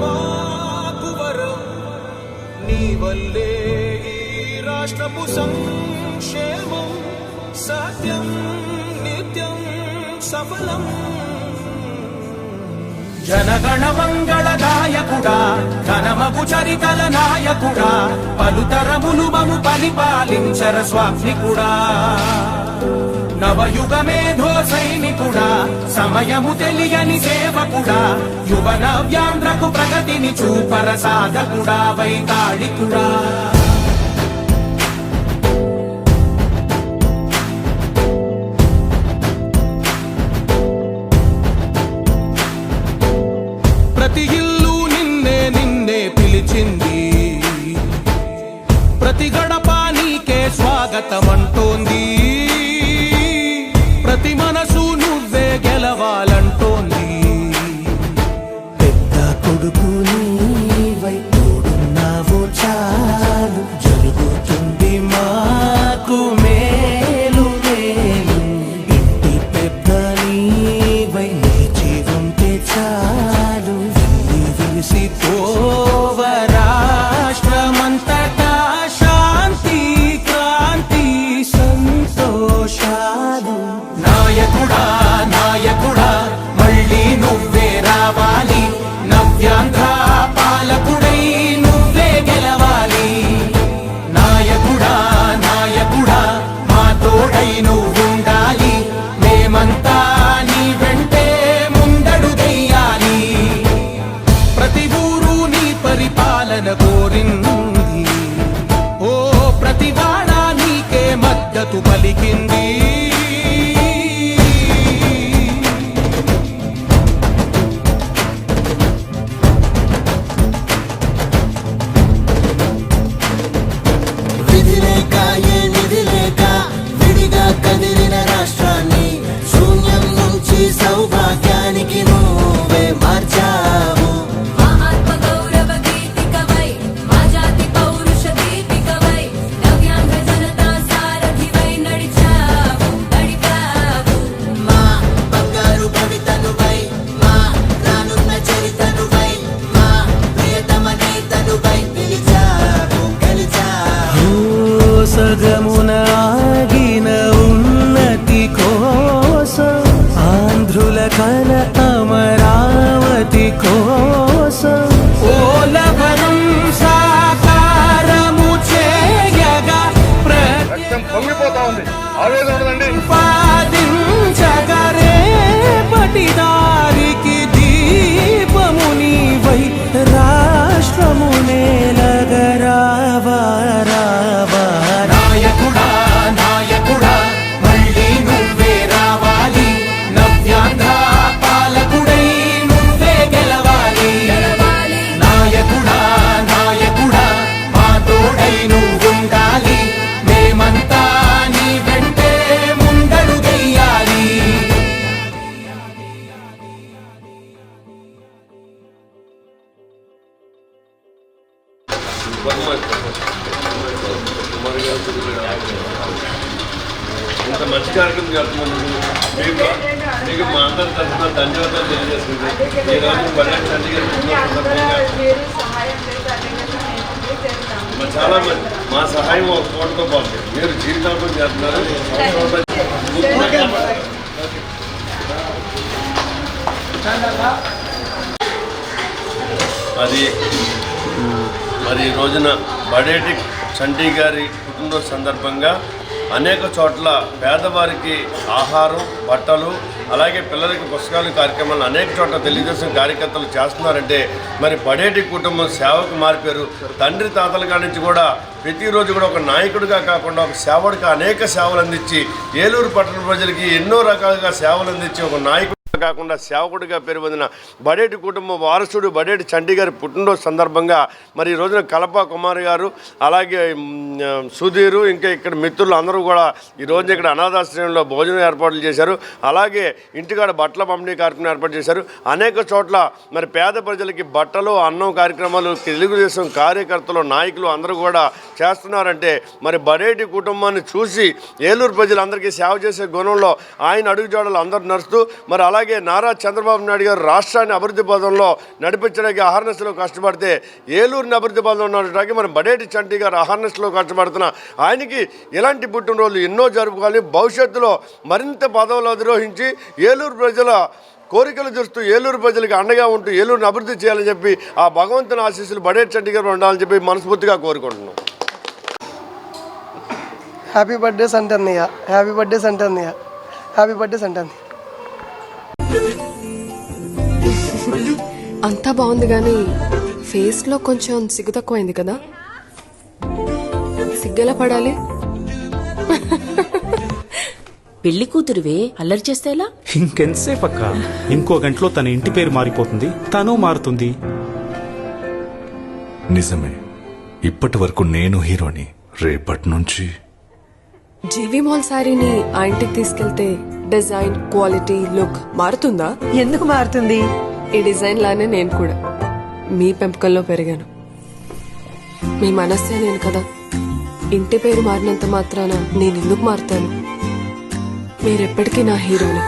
మాకు వరం నీ వల్లే ఈ రాష్ట్రపు సంక్షేమం సత్యం నిత్యం సఫలం జనగణ మంగళ నాయకుడా ఘనమగు చరితల నాయకుడా పలుతరములు మము పరిపాలించర స్వామికుడా నవయుగ మేధో సైనికుడా సమయము తెలియని సేవకుడా యువ నవ్యాంధ్రకు ప్రగతిని చూపర సాధకుడా వైతాళికుడా ప్రతి ఇల్లు నిన్నే నిన్నే పిలిచింది ప్రతి గడప నీకే స్వాగతమంటోంది ప్రతి మనసు నువ్వే గెలవాలంటోంది పెద్ద కొడుకు నీవై తోడున్నావు చాలు జరుగుతుంది మాకు మేలు మేలు ఇంటి పెద్ద నీవై నీ జీవంతే చాలు విలిసి పోవ రాష్ట్రమంతటా శాంతి క్రాంతి సంతోషాలు నాయకుడా నాయకుడా మళ్ళీ నువ్వే రావాలి నవ్యాంధ్ర పాలకుడై నువ్వే గెలవాలి నాయకుడా నాయకుడా మా తోడై నువ్వుండాలి మేమంతా నీ వెంటే ముందడుగెయ్యాలి ప్రతి ఊరు నీ పరిపాలన కోరింది ఓ ప్రతి వాడ నీకే మద్దతు పలికింది విధి లేక ఏ నిధి లేక విడిగా కదిలిన రాష్ట్రాన్ని శూన్యం నుంచి సౌభాగ్యానికి నువ్వే మార్చావు మా ఆత్మ గౌరవ గీతికవై మా జాతి పౌరుష దీపికవై నవ్యాంధ్ర జనతా సారథివై నడిచావు నడిపావు మా బంగారు భవితనువై మా రానున్న చరితనువై మా ప్రియతమ నేతనువై పిలిచావు గెలిచావు సగమున ఆగిన ఉన్నతి కోసం ఆంధ్రుల కల అమరావతి కోసం ఓలవరం సాకారము చేయగా రక్తం పొంగిపోతా ఉంది ఆవేదన ఉండదండి ప్రతిపాదించగరేపటి దారికి దీపము నీవై రాష్ట్రము నేలగరావా రావా నాయకుడా నాయకుడా మళ్ళీ నువ్వే రావాలి నవ్యాంధ్ర పాలకుడై నువ్వే గెలవాలి నాయకుడా నాయకుడా మా తోడై నువ్వుండాలి మేమంతా నీ వెంటే ముందడుగెయ్యాలి ఇంత మంచి కార్యక్రమం జరుగుతున్నందుకు మీకు మా అందరి తరఫున ధన్యవాదాలు తెలియజేస్తుంది ఈ రోజు బడ్జెట్ చండీగఢ్ చాలా మంది మా సహాయం ఒక కోటితో పాటు మీరు జీవితాంతం చేస్తున్నారు అది మరి ఈ రోజున బడేటి చండీ గారి పుట్టినరోజు సందర్భంగా అనేక చోట్ల పేదవారికి ఆహారం బట్టలు అలాగే పిల్లలకి పుస్తకాలు కార్యక్రమాలు అనేక చోట్ల తెలుగుదేశం కార్యకర్తలు చేస్తున్నారంటే మరి బడేటి కుటుంబం సేవకు మారిపోయారు తండ్రి తాతల కాడి నుంచి కూడా ప్రతిరోజు కూడా ఒక నాయకుడిగా కాకుండా ఒక సేవకుడిగా అనేక సేవలు అందించి ఏలూరు పట్టణ ప్రజలకి ఎన్నో రకాలుగా సేవలు అందించి ఒక నాయకుడు కాకుండా సేవకుడిగా పేరు పొందిన బడేటి కుటుంబం వారసుడు బడేటి చండీ గారి పుట్టినరోజు సందర్భంగా మరి ఈ రోజున కలప కుమార్ గారు అలాగే సుధీరు ఇంకా ఇక్కడ మిత్రులు అందరూ కూడా ఈ రోజున ఇక్కడ అనాథాశ్రయంలో భోజనం ఏర్పాట్లు చేశారు అలాగే ఇంటికాడ బట్టల పంపిణీ కార్యక్రమం ఏర్పాటు చేశారు అనేక చోట్ల మరి పేద ప్రజలకి బట్టలు అన్నం కార్యక్రమాలు తెలుగుదేశం కార్యకర్తలు నాయకులు అందరూ కూడా చేస్తున్నారంటే మరి బడేటి కుటుంబాన్ని చూసి ఏలూరు ప్రజలందరికీ సేవ చేసే గుణంలో ఆయన అడుగుజాడలు అందరూ నడుస్తూ మరి అలాగే అలాగే నారా చంద్రబాబు నాయుడు గారు రాష్ట్రాన్ని అభివృద్ధి పదంలో నడిపించడానికి అహర్నెస్లో కష్టపడితే ఏలూరుని అభివృద్ధి పదంలో నడపడానికి మరి బడేటి చంటి గారు అహర్నెస్లో కష్టపడుతున్న ఆయనకి ఇలాంటి పుట్టినరోజులు ఎన్నో జరుపుకోవాలి. భవిష్యత్తులో మరింత పదవులు అధిరోహించి ఏలూరు ప్రజల కోరికలు చూస్తూ ఏలూరు ప్రజలకు అండగా ఉంటూ ఏలూరుని అభివృద్ధి చేయాలని చెప్పి ఆ భగవంతుని ఆశీస్సులు బడేటి చంటి గారు ఉండాలని చెప్పి మనస్ఫూర్తిగా కోరుకుంటున్నాం. హ్యాపీ బర్త్డే సంటే అన్నయ్య, హ్యాపీ బర్త్డే సంటే అన్నయ్య, హ్యాపీ బర్త్డే సంటే అన్నయ్య. అంతా బాగుంది కానీ ఫేస్ లో కొంచెం సిగ్గు తక్కువైంది కదా. సిగ్గెలా పడాలి? పెళ్లి కూతురువే అల్లరి చేస్తే ఎలా? ఇంకెంతసేపు అక్క, ఇంకో గంటలో తన ఇంటి పేరు మారిపోతుంది, తను మారుతుంది. నిజమే, ఇప్పటి వరకు నేను హీరోని, రేపటి నుంచి జీవి మాల్ శారీని ఆ ఇంటికి తీసుకెళ్తే డిజైన్, క్వాలిటీ, లుక్ మారుతుందా? ఎందుకు మారుతుంది? ఈ డిజైన్ లానే నేను కూడా మీ పెంపకంలో పెరిగాను. మీ మనస్సే నేను కదా. ఇంటి పేరు మారినంత మాత్రాన నేను ఎందుకు మారుతాను? మీరెప్పటికీ నా హీరోని.